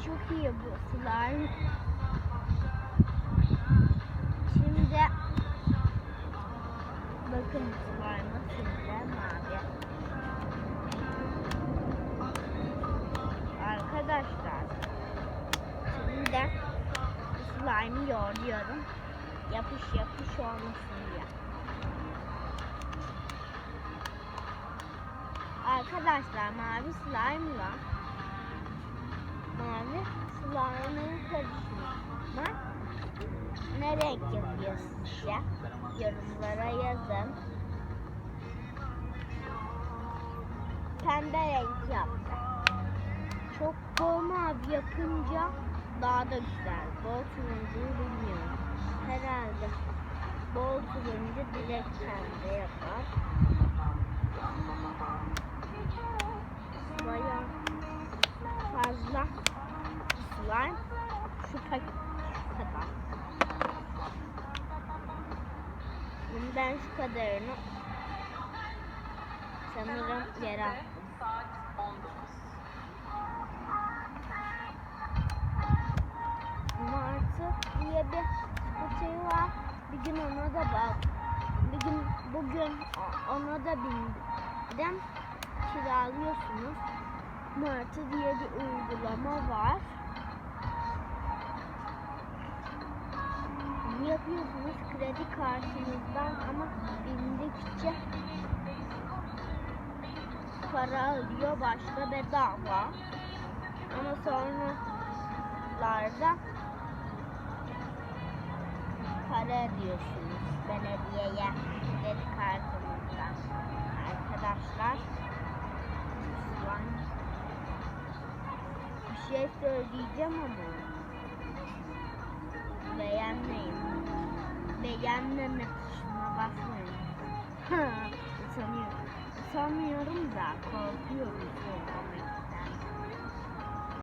çok iyi bu slime. Şimdi bakın slime'ı sileceğim abi. Arkadaşlar şimdi slime'ı yoğuruyorum. Yapış olmasın diye. Arkadaşlar mavi slime'la mavi karışımına ne renk yapıyorsunuz ya? Yorumlara yazın. Pembe renk yaptım. Çok bol mavi yapınca daha da güzel. Bol turuncuyu bilmiyorum. Herhalde bol turuncu direkt pembe yapar. Bayağı fazla slime. Şu kadar. Bundan şu kadarını sanırım yere attım. Martı diye bir skuter var. Bir gün ona da bak. Bugün ona da bindim. Kiralıyorsunuz. Martı diye bir uygulama var. Yapıyorsunuz kredi kartınızdan ama bindikçe para alıyor, başka bedava. Ama sonralarda para ödüyorsunuz belediyeye kredi kartınızdan. Arkadaşlar bir şey söyleyeceğim ama beğenmeyin. Beğenmeme tuşuna basmayın. Utanıyorum da korkuyorum.